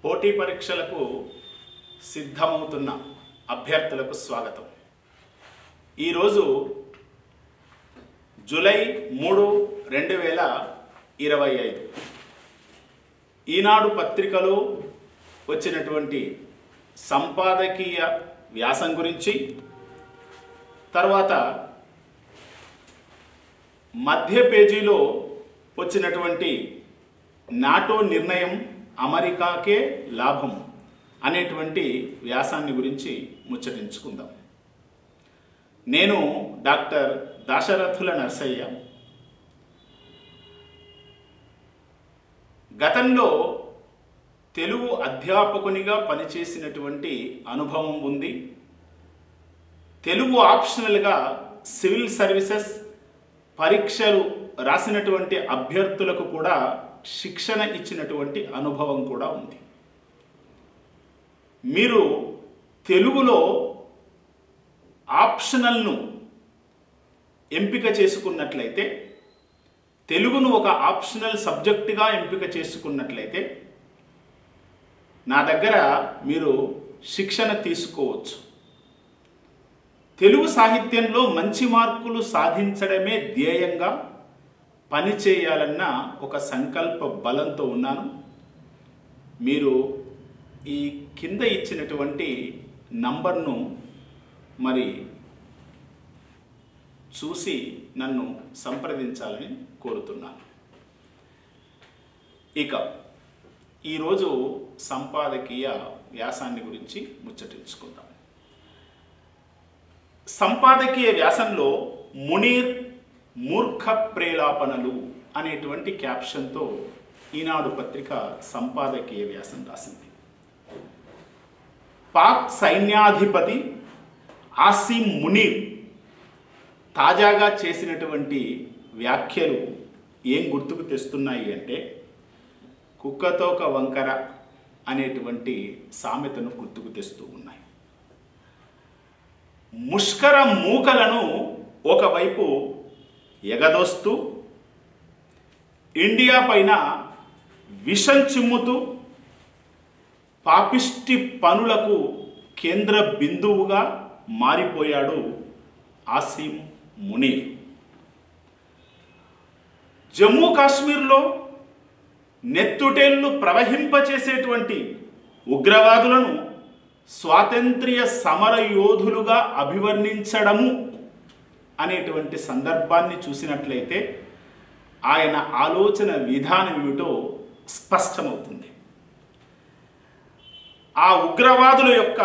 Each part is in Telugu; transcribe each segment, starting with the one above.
పోటీ పరీక్షలకు సిద్ధమవుతున్న అభ్యర్థులకు స్వాగతం. ఈరోజు జూలై 3, 2025 ఈనాడు పత్రికలో వచ్చినటువంటి సంపాదకీయ వ్యాసం గురించి, తర్వాత మధ్య పేజీలో వచ్చినటువంటి నాటో నిర్ణయం అమెరికాకే లాభం అనేటువంటి వ్యాసాన్ని గురించి ముచ్చటించుకుందాం. నేను డాక్టర్ దాశరథుల నర్సయ్య. గతంలో తెలుగు అధ్యాపకునిగా పనిచేసినటువంటి అనుభవం ఉంది. తెలుగు ఆప్షనల్గా సివిల్ సర్వీసెస్ పరీక్షలు రాసినటువంటి అభ్యర్థులకు కూడా శిక్షణ ఇచ్చినటువంటి అనుభవం కూడా ఉంది. మీరు తెలుగులో ఆప్షనల్ను ఎంపిక చేసుకున్నట్లయితే, తెలుగును ఒక ఆప్షనల్ సబ్జెక్టుగా ఎంపిక చేసుకున్నట్లయితే నా దగ్గర మీరు శిక్షణ తీసుకోవచ్చు. తెలుగు సాహిత్యంలో మంచి మార్కులు సాధించడమే ధ్యేయంగా పనిచేయాలన్న ఒక సంకల్ప బలంతో ఉన్నాను. మీరు ఈ కింద ఇచ్చినటువంటి నంబర్ను మరి చూసి నన్ను సంప్రదించాలని కోరుతున్నాను. ఇక ఈరోజు సంపాదకీయ వ్యాసాన్ని గురించి ముచ్చటించుకుందాం. సంపాదకీయ వ్యాసంలో మునీర్ మూర్ఖ ప్రేలాపనలు అనేటువంటి క్యాప్షన్తో ఈనాడు పత్రిక సంపాదకీయ వ్యాసం రాసింది. పాక్ సైన్యాధిపతి ఆసిం మునీర్ తాజాగా చేసినటువంటి వ్యాఖ్యలు ఏం గుర్తుకు తెస్తున్నాయి అంటే, కుక్కతోక వంకర అనేటువంటి సామెతను గుర్తుకు తెస్తూ ఉన్నాయి. ముష్కర మూకలను ఒకవైపు ఎగదోస్తూ, ఇండియా పైన విషం చిమ్ముతూ, పాపిష్టి పనులకు కేంద్ర బిందువుగా మారిపోయాడు ఆసిం మునీర్. జమ్మూ కాశ్మీర్లో నెత్తుటేళ్లు ప్రవహింపచేసేటువంటి ఉగ్రవాదులను స్వాతంత్ర్య సమర యోధులుగా అభివర్ణించడము అనేటువంటి సందర్భాన్ని చూసినట్లయితే ఆయన ఆలోచన విధానం ఏమిటో స్పష్టమవుతుంది. ఆ ఉగ్రవాదుల యొక్క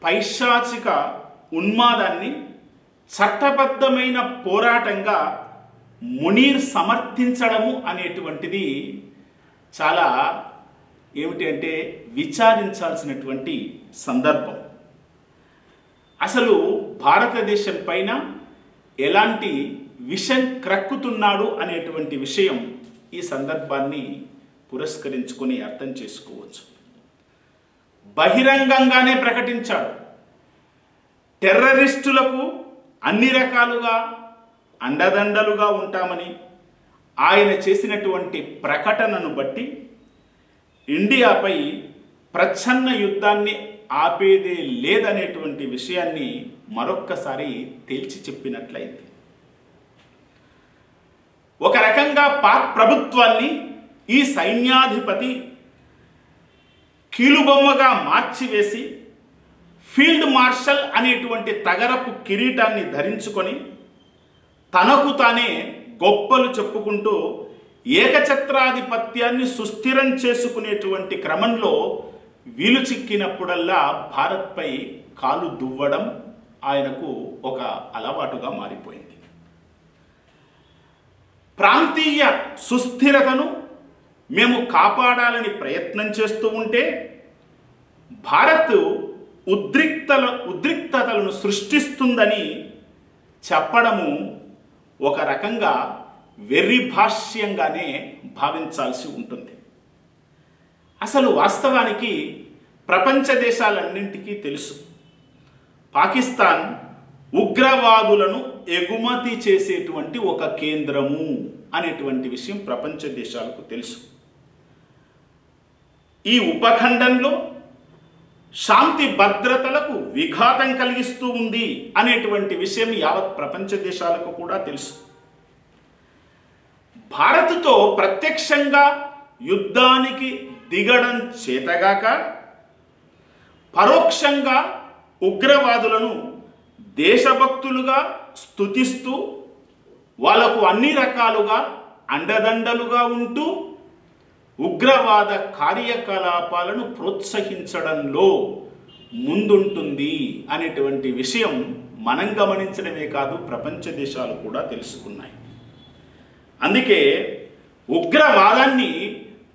పైశాచిక ఉన్మాదాన్ని చట్టబద్ధమైన పోరాటంగా మునీర్ సమర్థించడము అనేటువంటిది చాలా ఏమిటి అంటే విచారించాల్సినటువంటి సందర్భం. అసలు భారతదేశం పైన ఎలాంటి విషం క్రక్కుతున్నాడు అనేటువంటి విషయం ఈ సందర్భాన్ని పురస్కరించుకొని అర్థం చేసుకోవచ్చు. బహిరంగంగానే ప్రకటించాడు, టెర్రరిస్టులకు అన్ని రకాలుగా అండదండలుగా ఉంటామని. ఆయన చేసినటువంటి ప్రకటనను బట్టి ఇండియాపై ప్రచ్ఛన్న యుద్ధాన్ని ఆపేదే లేదనేటువంటి విషయాన్ని మరొక్కసారి తేల్చి చెప్పినట్లయింది. ఒక రకంగా పాక్ ప్రభుత్వాన్ని ఈ సైన్యాధిపతి కీలుబొమ్మగా మార్చివేసి ఫీల్డ్ మార్షల్ అనేటువంటి తగరపు కిరీటాన్ని ధరించుకొని తనకు తానే గొప్పలు చెప్పుకుంటూ ఏకఛత్రాధిపత్యాన్ని సుస్థిరం చేసుకునేటువంటి క్రమంలో వీలు చిక్కినప్పుడల్లా భారత్పై కాలు దువ్వడం ఆయనకు ఒక అలవాటుగా మారిపోయింది. ప్రాంతీయ సుస్థిరతను మేము కాపాడాలని ప్రయత్నం చేస్తూ ఉంటే భారత్ ఉద్రిక్తతలను సృష్టిస్తుందని చెప్పడము ఒక రకంగా వెర్రి భాష్యంగానే భావించాల్సి ఉంటుంది. అసలు వాస్తవానికి ప్రపంచ దేశాలన్నింటికీ తెలుసు, పాకిస్తాన్ ఉగ్రవాదులను ఎగుమతి చేసేటువంటి ఒక కేంద్రము అనేటువంటి విషయం ప్రపంచ దేశాలకు తెలుసు. ఈ ఉపఖండంలో శాంతి భద్రతలకు విఘాతం కలిగిస్తూ ఉంది అనేటువంటి విషయం యావత్ ప్రపంచ దేశాలకు కూడా తెలుసు. భారత్తో ప్రత్యక్షంగా యుద్ధానికి దిగడం చేతగాక పరోక్షంగా ఉగ్రవాదులను దేశభక్తులుగా స్తుతిస్తూ వాళ్లకు అన్ని రకాలుగా అండదండలుగా ఉంటూ ఉగ్రవాద కార్యకలాపాలను ప్రోత్సహించడంలో ముందుంటుంది అనేటువంటి విషయం మనం గమనించడమే కాదు, ప్రపంచ దేశాలు కూడా తెలుసుకున్నాయి. అందుకే ఉగ్రవాదాన్ని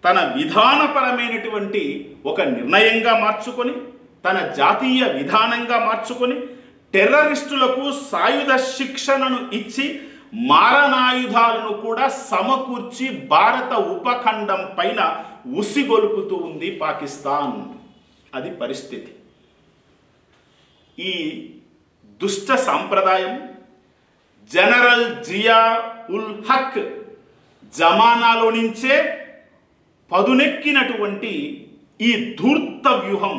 తన విధానపరమైనటువంటి ఒక నిర్ణయంగా మార్చుకొని, తన జాతీయ విధానంగా మార్చుకొని, టెర్రరిస్టులకు సాయుధ శిక్షణను ఇచ్చి మారణాయుధాలను కూడా సమకూర్చి భారత ఉపఖండం పైన ఉసిగొలుపుతూ ఉంది పాకిస్తాన్. అది పరిస్థితి. ఈ దుష్ట సాంప్రదాయం జనరల్ జియా ఉల్ హక్ జమానాలో నుంచే పదునెక్కినటువంటి ఈ ధూర్త వ్యూహం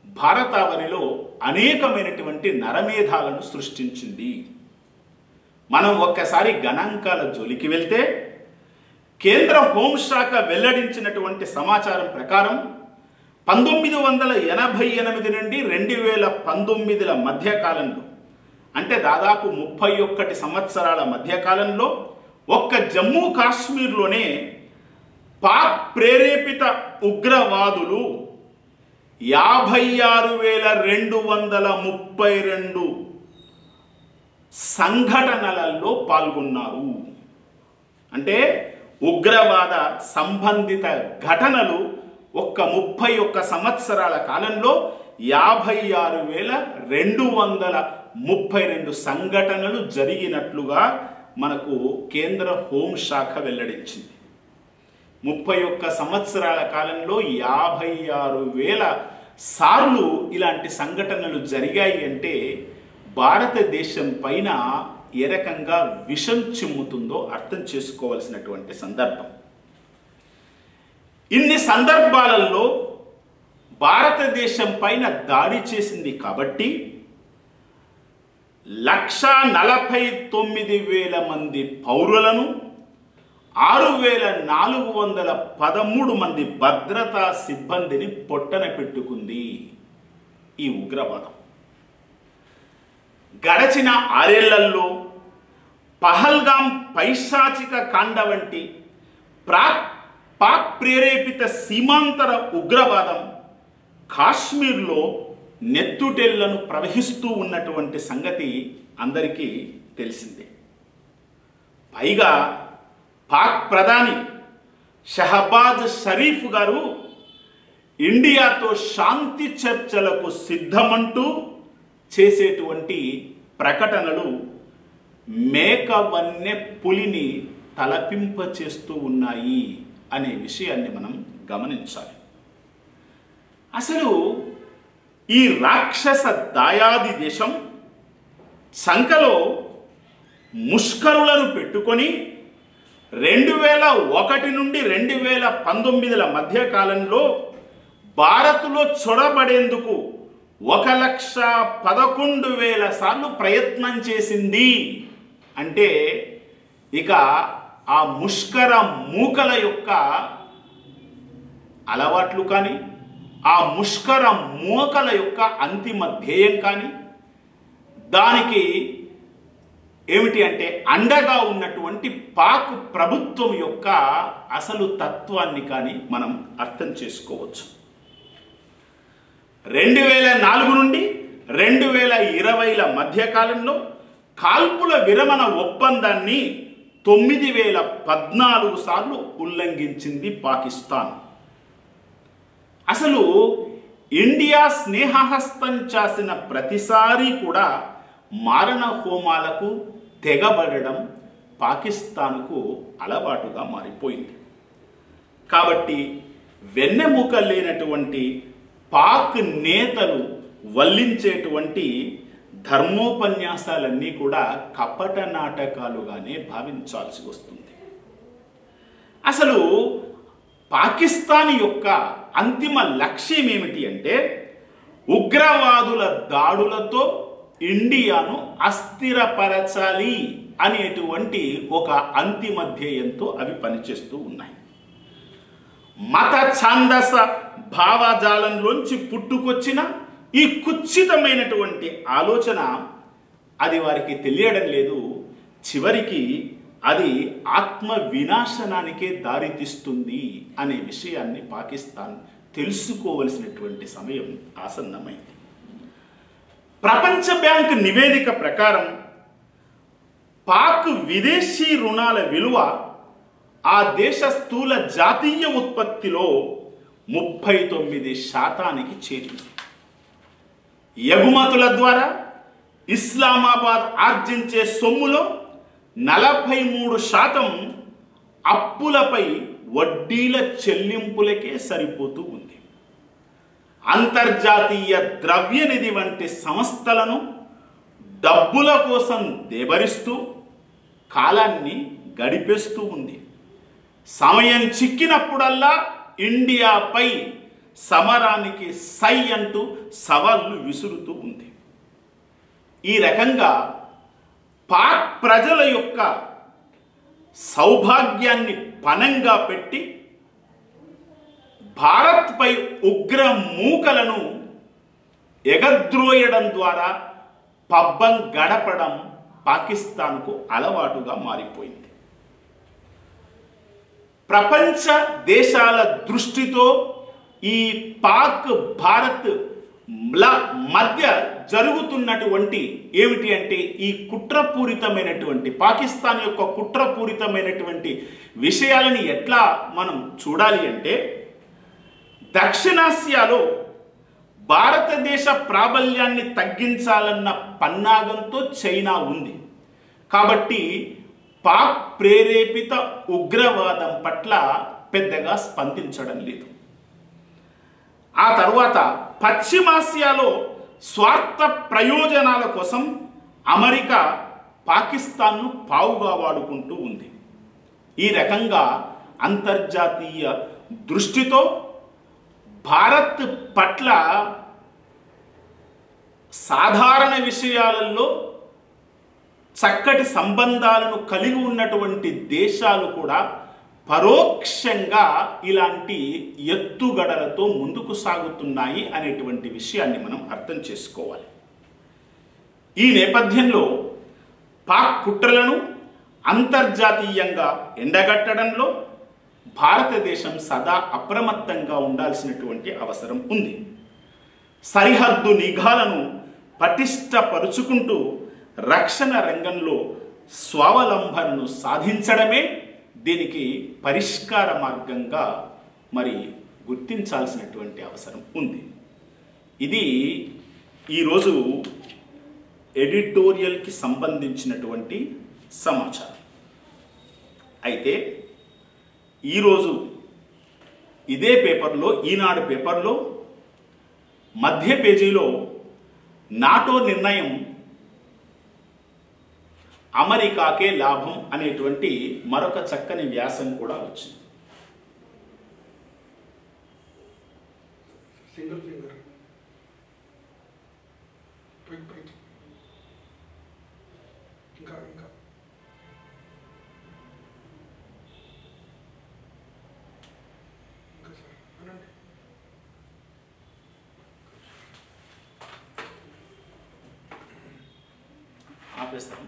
భారతావనిలో అనేకమైనటువంటి నరమేధాలను సృష్టించింది. మనం ఒక్కసారి గణాంకాల జోలికి వెళ్తే కేంద్ర హోంశాఖ వెల్లడించినటువంటి సమాచారం ప్రకారం 1988 నుండి 2019 మధ్యకాలంలో, అంటే దాదాపు 31 సంవత్సరాల మధ్యకాలంలో ఒక్క జమ్మూ కాశ్మీర్లోనే పాక్ ప్రేరేపిత ఉగ్రవాదులు 56,232 సంఘటనలలో పాల్గొన్నారు. అంటే ఉగ్రవాద సంబంధిత ఘటనలు ఒక్క 31 సంవత్సరాల కాలంలో 56,232 సంఘటనలు జరిగినట్లుగా మనకు కేంద్ర హోంశాఖ వెల్లడించింది. 31 సంవత్సరాల కాలంలో 56,000 సార్లు ఇలాంటి సంఘటనలు జరిగాయి అంటే భారతదేశం పైన ఏ రకంగా విషం చిమ్ముతుందో అర్థం చేసుకోవాల్సినటువంటి సందర్భం. ఇన్ని సందర్భాలలో భారతదేశం పైన దాడి చేసింది కాబట్టి 1,49,000 మంది పౌరులను, 6,413 మంది భద్రతా సిబ్బందిని పొట్టన పెట్టుకుంది ఈ ఉగ్రవాదం. గడచిన 6 ఏళ్లలో పహల్గాం పైశాచిక కాండ వంటి పాక్ ప్రేరేపిత సీమాంతర ఉగ్రవాదం కాశ్మీర్లో నెత్తుటెళ్లను ప్రవహిస్తూ ఉన్నటువంటి సంగతి అందరికీ తెలిసిందే. పైగా పాక్ ప్రధాని షహబాజ్ షరీఫ్ గారు ఇండియాతో శాంతి చర్చలకు సిద్ధమంటూ చేసేటువంటి ప్రకటనలు మేకవన్నె పులిని తలపింప చేస్తూ ఉన్నాయి అనే విషయాన్ని మనం గమనించాలి. అసలు ఈ రాక్షస దాయాది దేశం సంకలో ముష్కరులను పెట్టుకొని 2001 నుండి 2019 మధ్య కాలంలో భారత్లో చొరబడేందుకు 1,11,000 సార్లు ప్రయత్నం చేసింది. అంటే ఇక ఆ ముష్కర మూకల యొక్క అలవాట్లు కానీ, ఆ ముష్కర మూకల యొక్క అంతిమ ధ్యేయం కానీ, దానికి ఏమిటి అంటే అండగా ఉన్నటువంటి పాక్ ప్రభుత్వం యొక్క అసలు తత్వాన్ని కానీ మనం అర్థం చేసుకోవచ్చు. 2004 నుండి 2020 మధ్యకాలంలో కాల్పుల విరమణ ఒప్పందాన్ని 9,014 సార్లు ఉల్లంఘించింది పాకిస్తాన్. అసలు ఇండియా స్నేహహస్తం చేసిన ప్రతిసారి కూడా మారణ హోమాలకు తెగబడడం పాకిస్తాన్కు అలవాటుగా మారిపోయింది. కాబట్టి వెన్నెముక లేనటువంటి పాక్ నేతలు వల్లించేటువంటి ధర్మోపన్యాసాలన్నీ కూడా కపట నాటకాలుగానే భావించాల్సి వస్తుంది. అసలు పాకిస్తాన్ యొక్క అంతిమ లక్ష్యం ఏమిటి అంటే ఉగ్రవాదుల దాడులతో ఇండియాను అస్థిరపరచాలి అనేటువంటి ఒక అంతిమ ధ్యేయంతో అవి పనిచేస్తూ ఉన్నాయి. మత ఛాందస భావజాలంలోంచి పుట్టుకొచ్చిన ఈ కుత్సితమైనటువంటి ఆలోచన అది వారికి తెలియడం లేదు. చివరికి అది ఆత్మ వినాశనానికే దారితీస్తుంది అనే విషయాన్ని పాకిస్తాన్ తెలుసుకోవలసినటువంటి సమయం ఆసన్నమైంది. ప్రపంచ బ్యాంక్ నివేదిక ప్రకారం పాక్ విదేశీ రుణాల విలువ ఆ దేశ స్థూల జాతీయ ఉత్పత్తిలో 39% చేరింది. ఎగుమతుల ద్వారా ఇస్లామాబాద్ ఆర్జించే సొమ్ములో 43% అప్పులపై వడ్డీల చెల్లింపులకే సరిపోతూ ఉంది. అంతర్జాతీయ ద్రవ్యనిధి వంటి సంస్థలను డబ్బుల కోసం దేబరిస్తూ కాలాన్ని గడిపేస్తూ ఉంది. సమయం చిక్కినప్పుడల్లా ఇండియాపై సమరానికి సై అంటూ సవాళ్లు విసురుతూ ఉంది. ఈ రకంగా పాక్ ప్రజల యొక్క సౌభాగ్యాన్ని పణంగా పెట్టి భారత్పై ఉగ్ర మూకలను ఎగద్రోయడం ద్వారా పబ్బం గడపడం పాకిస్తాన్కు అలవాటుగా మారిపోయింది. ప్రపంచ దేశాల దృష్టితో ఈ పాక్ భారత్ మధ్య జరుగుతున్నటువంటి ఏమిటి అంటే ఈ కుట్రపూరితమైనటువంటి పాకిస్తాన్ యొక్క కుట్రపూరితమైనటువంటి విషయాలని ఎట్లా మనం చూడాలి అంటే దక్షిణాసియాలో భారతదేశ ప్రాబల్యాన్ని తగ్గించాలన్న పన్నాగంతో చైనా ఉంది. కాబట్టి పాక్ ప్రేరేపిత ఉగ్రవాదం పట్ల పెద్దగా స్పందించడం లేదు. ఆ తర్వాత పశ్చిమాసియాలో స్వార్థ ప్రయోజనాల కోసం అమెరికా పాకిస్తాన్ను పావుగా వాడుకుంటూ ఉంది. ఈ రకంగా అంతర్జాతీయ దృష్టితో భారత్ పట్ల సాధారణ విషయాలలో చక్కటి సంబంధాలను కలిగి ఉన్నటువంటి దేశాలు కూడా పరోక్షంగా ఇలాంటి ఎత్తుగడలతో ముందుకు సాగుతున్నాయి అనేటువంటి విషయాన్ని మనం అర్థం చేసుకోవాలి. ఈ నేపథ్యంలో పాక్ కుట్రలను అంతర్జాతీయంగా ఎండగట్టడంలో భారతదేశం సదా అప్రమత్తంగా ఉండాల్సినటువంటి అవసరం ఉంది. సరిహద్దు నిఘాలను పటిష్టపరుచుకుంటూ రక్షణ రంగంలో స్వావలంబనను సాధించడమే దీనికి పరిష్కార మార్గంగా మరి గుర్తించాల్సినటువంటి అవసరం ఉంది. ఇది ఈరోజు ఎడిటోరియల్కి సంబంధించినటువంటి సమాచారం. అయితే ఈరోజు ఇదే పేపర్లో, ఈనాడు పేపర్లో మధ్య పేజీలో నాటో నిర్ణయం అమెరికాకే లాభం అనేటువంటి మరొక చక్కని వ్యాసం కూడా వచ్చింది. సింగిల్ ఫింగర్ ఇంకా ఇంకా ఇంకా సార్ అనండి. ఆపేస్తాం.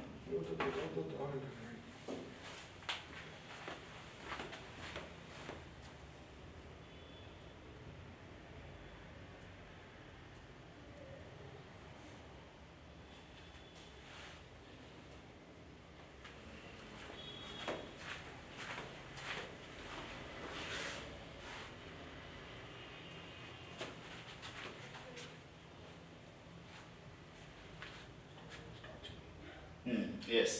ఎస్,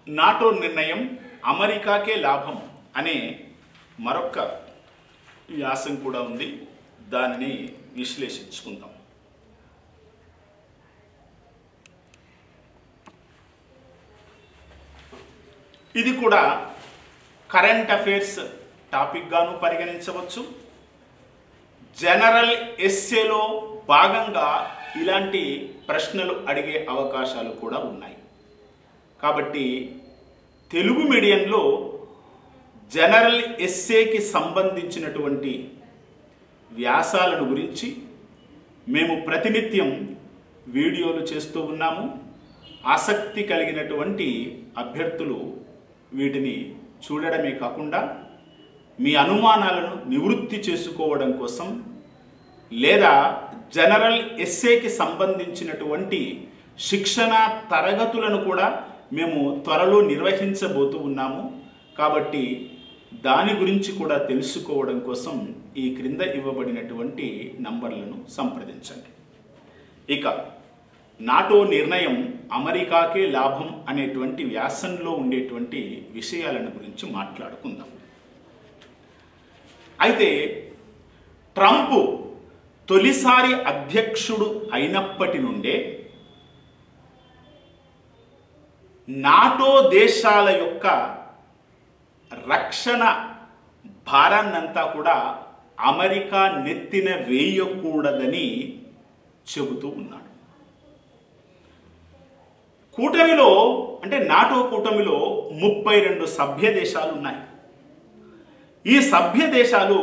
నాటో నిర్ణయం అమెరికాకే లాభం అనే మరొక వ్యాసం కూడా ఉంది. దానిని విశ్లేషించుకుందాం. ఇది కూడా కరెంట్ అఫైర్స్ టాపిక్గాను పరిగణించవచ్చు. జనరల్ ఎస్సేలో భాగంగా ఇలాంటి ప్రశ్నలు అడిగే అవకాశాలు కూడా ఉన్నాయి. కాబట్టి తెలుగు మీడియంలో జనరల్ ఎస్సేకి సంబంధించినటువంటి వ్యాసాలను గురించి మేము ప్రతినిత్యం వీడియోలు చేస్తూ ఉన్నాము. ఆసక్తి కలిగినటువంటి అభ్యర్థులు వీటిని చూడడమే కాకుండా మీ అనుమానాలను నివృత్తి చేసుకోవడం కోసం లేదా జనరల్ ఎస్సేకి సంబంధించినటువంటి శిక్షణ తరగతులను కూడా మేము త్వరలో నిర్వహించబోతూ ఉన్నాము. కాబట్టి దాని గురించి కూడా తెలుసుకోవడం కోసం ఈ క్రింద ఇవ్వబడినటువంటి నంబర్లను సంప్రదించండి. ఇక నాటో నిర్ణయం అమెరికాకే లాభం అనేటువంటి వ్యాసంలో ఉండేటువంటి విషయాలను గురించి మాట్లాడుకుందాం. అయితే ట్రంప్ తొలిసారి అధ్యక్షుడు అయినప్పటి నుండే నాటో దేశాల యొక్క రక్షణ భారాన్నంతా కూడా అమెరికా నెత్తిన వేయకూడదని చెబుతూ ఉన్నాడు. కూటమిలో అంటే నాటో కూటమిలో 32 సభ్య దేశాలు ఉన్నాయి. ఈ సభ్య దేశాలు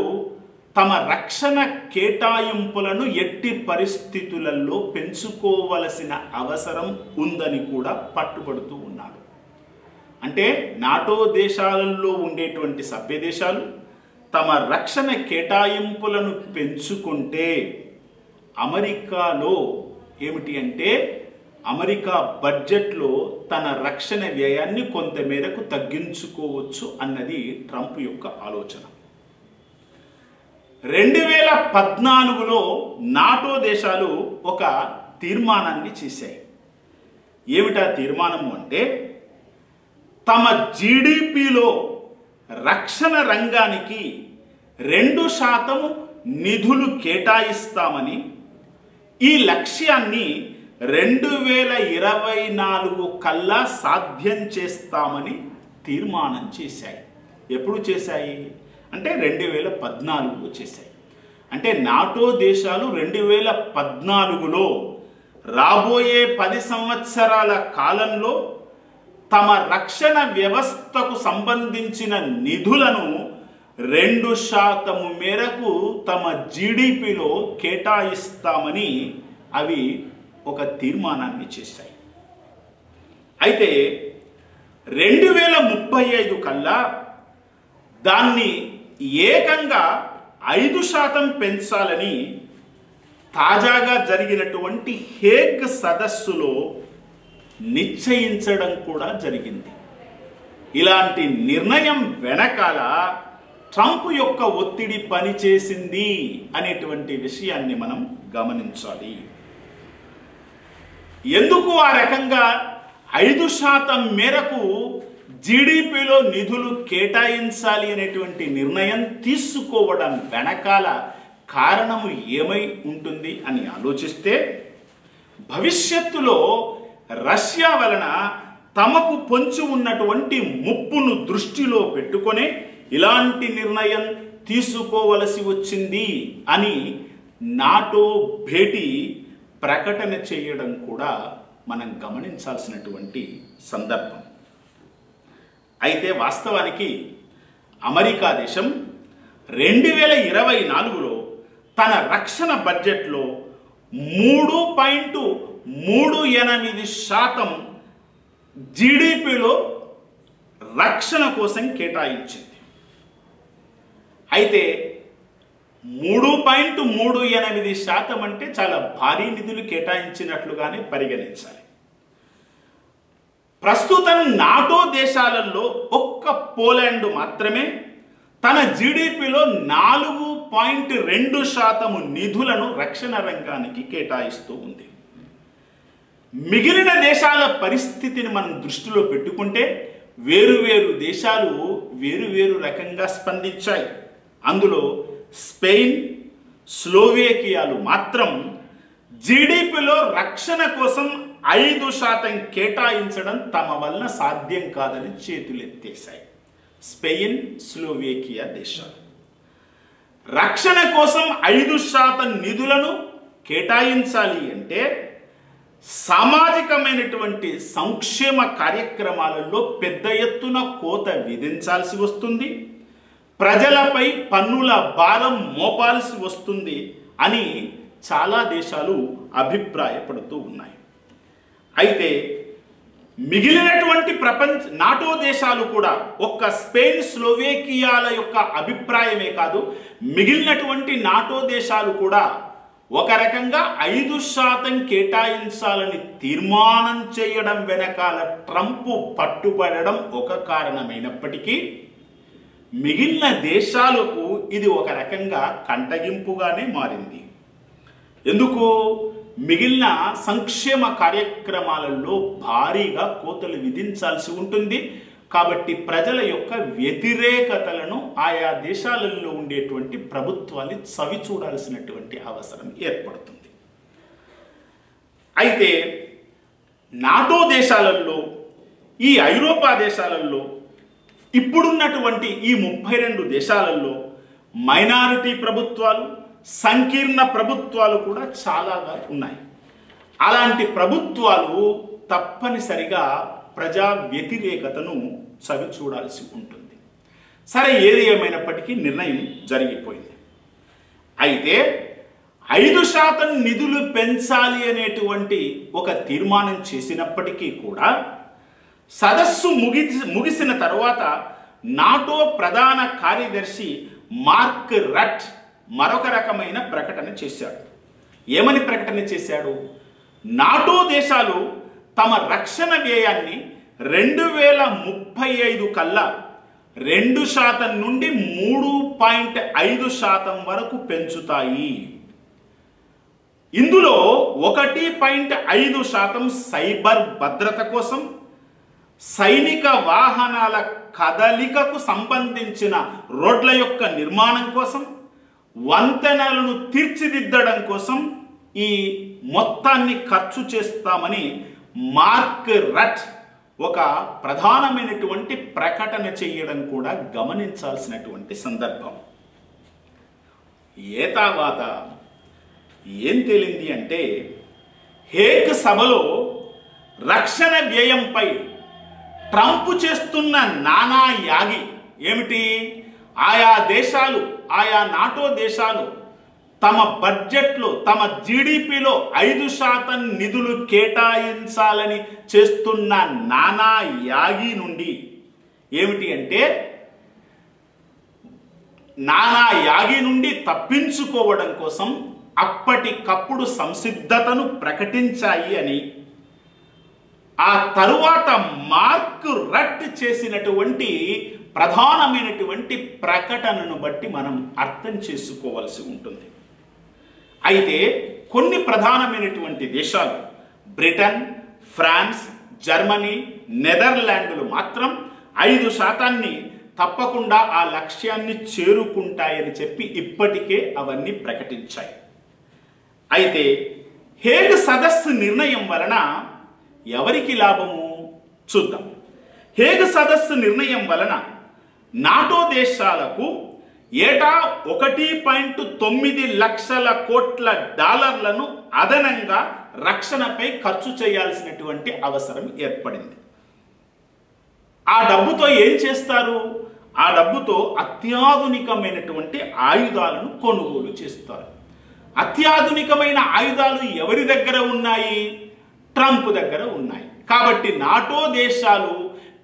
తమ రక్షణ కేటాయింపులను ఎట్టి పరిస్థితులలో పెంచుకోవలసిన అవసరం ఉందని కూడా పట్టుబడుతూ ఉన్నాడు. అంటే నాటో దేశాలలో ఉండేటువంటి సభ్య దేశాలు తమ రక్షణ కేటాయింపులను పెంచుకుంటే అమెరికాలో ఏమిటి అంటే అమెరికా బడ్జెట్లో తన రక్షణ వ్యయాన్ని కొంతమేరకు తగ్గించుకోవచ్చు అన్నది ట్రంప్ యొక్క ఆలోచన. 2014లో నాటో దేశాలు ఒక తీర్మానాన్ని చేశాయి. ఏమిటా తీర్మానము అంటే తమ జీడిపిలో రక్షణ రంగానికి 2% నిధులు కేటాయిస్తామని, ఈ లక్ష్యాన్ని 2024 కల్లా సాధ్యం చేస్తామని తీర్మానం చేశాయి. ఎప్పుడు చేశాయి అంటే 2014లో చేశాయి. అంటే నాటో దేశాలు 2014లో రాబోయే 10 సంవత్సరాల కాలంలో తమ రక్షణ వ్యవస్థకు సంబంధించిన నిధులను 2% మేరకు తమ జీడిపిలో కేటాయిస్తామని అవి ఒక తీర్మానాన్ని చేశాయి. అయితే 2035 కల్లా దాన్ని ఏకంగా 5% పెంచాలని తాజాగా జరిగినటువంటి హేగ్ సదస్సులో నిశ్చయించడం కూడా జరిగింది. ఇలాంటి నిర్ణయం వెనకాల ట్రంప్ యొక్క ఒత్తిడి పనిచేసింది అనేటువంటి విషయాన్ని మనం గమనించాలి. ఎందుకు ఆ రకంగా 5% మేరకు జీడిపిలో నిధులు కేటాయించాలి అనేటువంటి నిర్ణయం తీసుకోవడం వెనకాల కారణము ఏమై ఉంటుంది అని ఆలోచిస్తే భవిష్యత్తులో రష్యా వలన తమకు పొంచి ఉన్నటువంటి ముప్పును దృష్టిలో పెట్టుకొని ఇలాంటి నిర్ణయం తీసుకోవలసి వచ్చింది అని నాటో భేటీ ప్రకటన చేయడం కూడా మనం గమనించాల్సినటువంటి సందర్భం. అయితే వాస్తవానికి అమెరికా దేశం 2024లో తన రక్షణ బడ్జెట్లో 3.38% జీడిపిలో రక్షణ కోసం కేటాయించింది. అయితే 3.38% అంటే చాలా భారీ నిధులు కేటాయించినట్లుగానే పరిగణించాలి. ప్రస్తుతం నాటో దేశాలలో ఒక్క పోలాండ్ మాత్రమే తన జీడిపిలో 4.2% నిధులను రక్షణ రంగానికి కేటాయిస్తూ ఉంది. మిగిలిన దేశాల పరిస్థితిని మనం దృష్టిలో పెట్టుకుంటే వేరువేరు దేశాలు వేరువేరు రకంగా స్పందించాయి. అందులో స్పెయిన్, స్లోవేకియాలు మాత్రం జీడిపిలో రక్షణ కోసం 5% కేటాయించడం తమ వలన సాధ్యం కాదని చేతులెత్తేశాయి. స్పెయిన్, స్లోవేకియా దేశాలు. రక్షణ కోసం 5% నిధులను కేటాయించాలి అంటే సామాజికమైనటువంటి సంక్షేమ కార్యక్రమాలలో పెద్ద ఎత్తున కోత విధించాల్సి వస్తుంది, ప్రజలపై పన్నుల భారం మోపాల్సి వస్తుంది అని చాలా దేశాలు అభిప్రాయపడుతూ ఉన్నాయి. అయితే మిగిలినటువంటి నాటో దేశాలు కూడా ఒక్క స్పెయిన్, స్లోవేకియాల యొక్క అభిప్రాయమే కాదు, మిగిలినటువంటి నాటో దేశాలు కూడా ఒక రకంగా 5% కేటాయించాలని తీర్మానం చేయడం వెనకాల ట్రంప్ పట్టుబడడం ఒక కారణమైనప్పటికీ మిగిలిన దేశాలకు ఇది ఒక రకంగా కంటగింపుగానే మారింది. ఎందుకు? మిగిలిన సంక్షేమ కార్యక్రమాలలో భారీగా కోతలు విధించాల్సి ఉంటుంది కాబట్టి ప్రజల యొక్క వ్యతిరేకతలను ఆయా దేశాలలో ఉండేటువంటి ప్రభుత్వాలు చవి చూడాల్సినటువంటి అవసరం ఏర్పడుతుంది. అయితే నాటో దేశాలలో, ఈ ఐరోపా దేశాలలో, ఇప్పుడున్నటువంటి ఈ 32 దేశాలలో మైనారిటీ ప్రభుత్వాలు, సంకీర్ణ ప్రభుత్వాలు కూడా చాలాగా ఉన్నాయి. అలాంటి ప్రభుత్వాలు తప్పనిసరిగా ప్రజా వ్యతిరేకతను చవి చూడాల్సి ఉంటుంది. సరే, ఏది ఏమైనప్పటికీ నిర్ణయం జరిగిపోయింది. అయితే 5% నిధులు పెంచాలి అనేటువంటి ఒక తీర్మానం చేసినప్పటికీ కూడా సదస్సు ముగిసిన తర్వాత నాటో ప్రధాన కార్యదర్శి మార్క్ రట్ మరొక రకమైన ప్రకటన చేశాడు. ఏమని ప్రకటన చేశాడు? నాటో దేశాలు తమ రక్షణ వ్యయాన్ని 2035 కల్లా 2% నుండి 3.5% వరకు పెంచుతాయి. ఇందులో 1.5% సైబర్ భద్రత కోసం, సైనిక వాహనాల కదలికకు సంబంధించిన రోడ్ల యొక్క నిర్మాణం కోసం, వంతెనలను తీర్చిదిద్దడం కోసం ఈ మొత్తాన్ని ఖర్చు చేస్తామని మార్క్ రట్ ఒక ప్రధానమైనటువంటి ప్రకటన చేయడం కూడా గమనించాల్సినటువంటి సందర్భం. ఏ తర్వాత ఏం తేలింది అంటే, హేగ్ సభలో రక్షణ వ్యయంపై ట్రంప్ చేస్తున్న నానా యాగి ఏమిటి? ఆయా దేశాలు, ఆయా నాటో దేశాలు తమ బడ్జెట్లో, తమ జీడిపిలో 5% నిధులు కేటాయించాలని చేస్తున్న నానా యాగి నుండి ఏమిటి అంటే, నానా యాగి నుండి తప్పించుకోవడం కోసం అప్పటికప్పుడు సంసిద్ధతను ప్రకటించాయి అని ఆ తరువాత మార్క్ రట్ చేసినటువంటి ప్రధానమైనటువంటి ప్రకటనను బట్టి మనం అర్థం చేసుకోవాల్సి ఉంటుంది. అయితే కొన్ని ప్రధానమైనటువంటి దేశాలు బ్రిటన్, ఫ్రాన్స్, జర్మనీ, నెదర్లాండ్లు మాత్రం 5% తప్పకుండా ఆ లక్ష్యాన్ని చేరుకుంటాయని చెప్పి ఇప్పటికే అవన్నీ ప్రకటించాయి. అయితే హేగ్ సదస్సు నిర్ణయం వలన ఎవరికి లాభము చూద్దాం. హేగ్ సదస్సు నిర్ణయం వలన నాటో దేశాలకు ఏటా 1.9 లక్షల కోట్ల డాలర్లను అదనంగా రక్షణపై ఖర్చు చేయాల్సినటువంటి అవసరం ఏర్పడింది. ఆ డబ్బుతో ఏం చేస్తారు? ఆ డబ్బుతో అత్యాధునికమైనటువంటి ఆయుధాలను కొనుగోలు చేస్తారు. అత్యాధునికమైన ఆయుధాలు ఎవరి దగ్గర ఉన్నాయి? ట్రంప్ దగ్గర ఉన్నాయి. కాబట్టి నాటో దేశాలు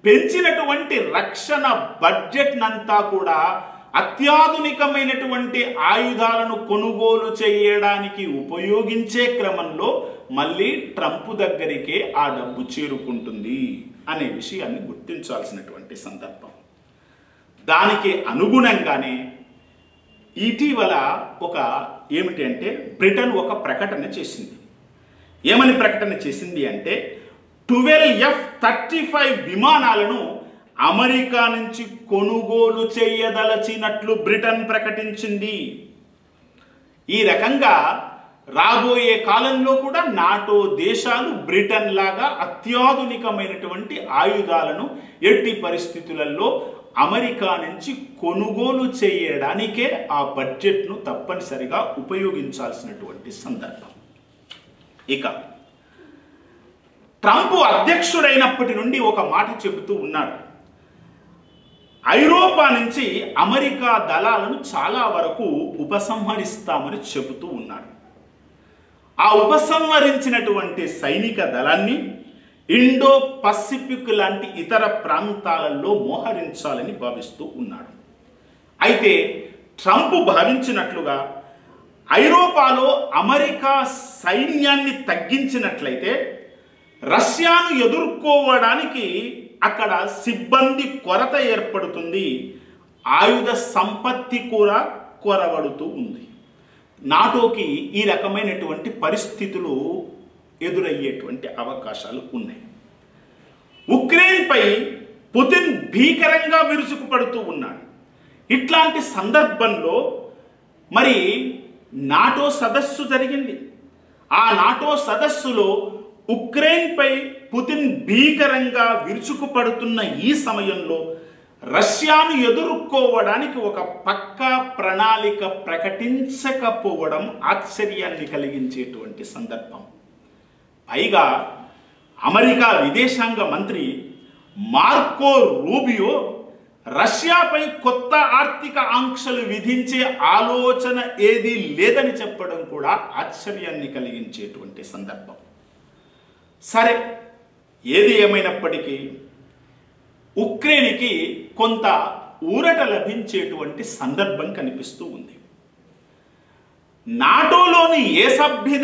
పెంచినటువంటి రక్షణ బడ్జెట్ నంతా కూడా అత్యాధునికమైనటువంటి ఆయుధాలను కొనుగోలు చేయడానికి ఉపయోగించే క్రమంలో మళ్ళీ ట్రంప్ దగ్గరికే ఆ డబ్బు చేరుకుంటుంది అనే విషయాన్ని గుర్తించాల్సినటువంటి సందర్భం. దానికి అనుగుణంగానే ఇటీవల ఏమిటి అంటే బ్రిటన్ ఒక ప్రకటన చేసింది. ఏమని ప్రకటన చేసింది అంటే 12 F-35 విమానాలను అమెరికా నుంచి కొనుగోలు చేయదలచినట్లు బ్రిటన్ ప్రకటించింది. ఈ రకంగా రాబోయే కాలంలో కూడా నాటో దేశాలు బ్రిటన్ లాగా అత్యాధునికమైనటువంటి ఆయుధాలను ఎట్టి పరిస్థితులలో అమెరికా నుంచి కొనుగోలు చేయడానికే ఆ బడ్జెట్ను తప్పనిసరిగా ఉపయోగించాల్సినటువంటి సందర్భం. ఇక ట్రంప్ అధ్యక్షుడైనప్పటి నుండి ఒక మాట చెబుతూ ఉన్నాడు. ఐరోపా నుంచి అమెరికా దళాలను చాలా వరకు ఉపసంహరిస్తామని చెబుతూ ఉన్నాడు. ఆ ఉపసంహరించినటువంటి సైనిక దళాన్ని ఇండో పసిఫిక్ లాంటి ఇతర ప్రాంతాలలో మోహరించాలని భావిస్తూ ఉన్నాడు. అయితే ట్రంప్ భావించినట్లుగా ఐరోపాలో అమెరికా సైన్యాన్ని తగ్గించినట్లయితే రష్యాను ఎదుర్కోవడానికి అక్కడ సిబ్బంది కొరత ఏర్పడుతుంది, ఆయుధ సంపత్తి కూడా కొరవడుతూ ఉంది. నాటోకి ఈ రకమైనటువంటి పరిస్థితులు ఎదురయ్యేటువంటి అవకాశాలు ఉన్నాయి. ఉక్రెయిన్పై పుతిన్ భీకరంగా విరుచుకుపడుతూ ఉన్నాడు. ఇట్లాంటి సందర్భంలో మరి నాటో సదస్సు జరిగింది. ఆ నాటో సదస్సులో ఉక్రెయిన్పై పుతిన్ భీకరంగా విరుచుకుపడుతున్న ఈ సమయంలో రష్యాను ఎదుర్కోవడానికి ఒక పక్కా ప్రణాళిక ప్రకటించకపోవడం ఆశ్చర్యాన్ని కలిగించేటువంటి సందర్భం. పైగా అమెరికా విదేశాంగ మంత్రి మార్కో రూబియో రష్యాపై కొత్త ఆర్థిక ఆంక్షలు విధించే ఆలోచన ఏదీ లేదని చెప్పడం కూడా ఆశ్చర్యాన్ని కలిగించేటువంటి సందర్భం. సరే, ఏది ఏమైనప్పటికీ ఉక్రెయిన్కి కొంత ఊరట లభించేటువంటి సందర్భం కనిపిస్తూ ఉంది. నాటోలోని ఏ సభ్య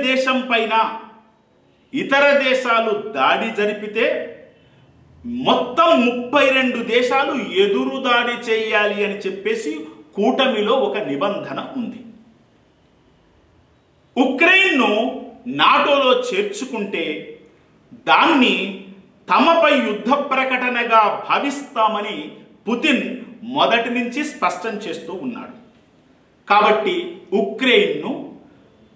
దేశం పైన ఇతర దేశాలు దాడి జరిపితే మొత్తం 32 దేశాలు ఎదురు దాడి చేయాలి అని చెప్పేసి కూటమిలో ఒక నిబంధన ఉంది. ఉక్రెయిన్ను నాటోలో చేర్చుకుంటే దాన్ని తమపై యుద్ధ ప్రకటనగా భావిస్తామని పుతిన్ మొదటి నుంచి స్పష్టం చేస్తూ ఉన్నాడు. కాబట్టి ఉక్రెయిన్ను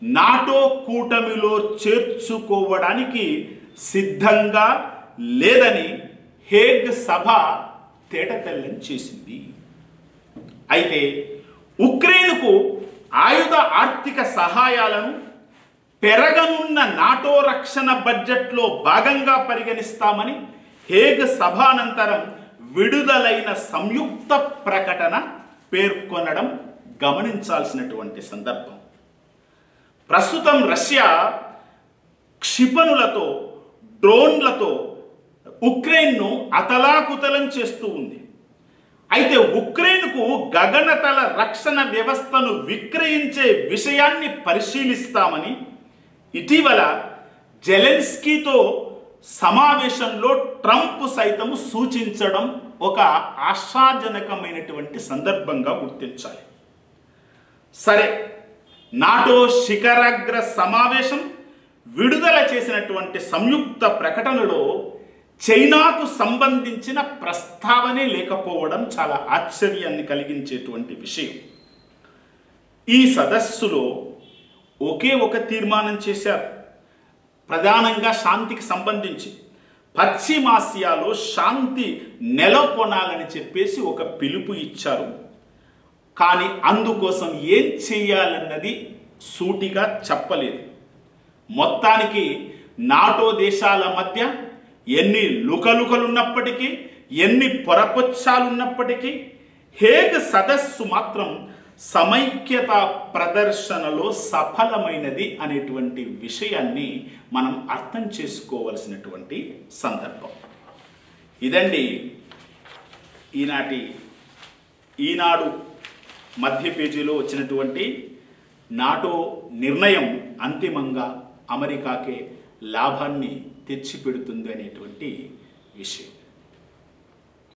నాటో కూటమిలో చేర్చుకోవడానికి సిద్ధంగా లేదని హేగ్ సభ తేటతెల్లం చేసింది. అయితే ఉక్రెయిన్కు ఆయుధ ఆర్థిక సహాయాలను పెరగనున్న నాటో రక్షణ బడ్జెట్లో భాగంగా పరిగణిస్తామని హేగ్ సభానంతరం విడుదలైన సంయుక్త ప్రకటన పేర్కొనడం గమనించాల్సినటువంటి సందర్భం. ప్రస్తుతం రష్యా క్షిపణులతో, డ్రోన్లతో ఉక్రెయిన్ను అతలాకుతలం చేస్తూ ఉంది. అయితే ఉక్రెయిన్కు గగనతల రక్షణ వ్యవస్థను విక్రయించే విషయాన్ని పరిశీలిస్తామని ఇటీవల జెలెన్స్కీతో సమావేశంలో ట్రంప్ సైతం సూచించడం ఒక ఆశాజనకమైనటువంటి సందర్భంగా గుర్తించాలి. సరే, నాటో శిఖరాగ్ర సమావేశం విడుదల చేసినటువంటి సంయుక్త ప్రకటనలో చైనాకు సంబంధించిన ప్రస్తావనే లేకపోవడం చాలా ఆశ్చర్యాన్ని కలిగించేటువంటి విషయం. ఈ సదస్సులో ఒకే ఒక తీర్మానం చేశారు. ప్రధానంగా శాంతికి సంబంధించి పశ్చిమాసియాలో శాంతి నెలకొనాలని చెప్పేసి ఒక పిలుపు ఇచ్చారు. కానీ అందుకోసం ఏం చేయాలన్నది సూటిగా చెప్పలేదు. మొత్తానికి నాటో దేశాల మధ్య ఎన్ని లుకలుకలున్నప్పటికీ, ఎన్ని పొరపొచ్చాలున్నప్పటికీ హేగ్ సదస్సు మాత్రం సమైక్యత ప్రదర్శనలో సఫలమైనది అనేటువంటి విషయాన్ని మనం అర్థం చేసుకోవలసినటువంటి సందర్భం. ఇదండి ఈనాడు మధ్య పేజీలో వచ్చినటువంటి నాటో నిర్ణయం అంతిమంగా అమెరికాకే లాభాన్ని తెచ్చిపెడుతుంది అనేటువంటి విషయం.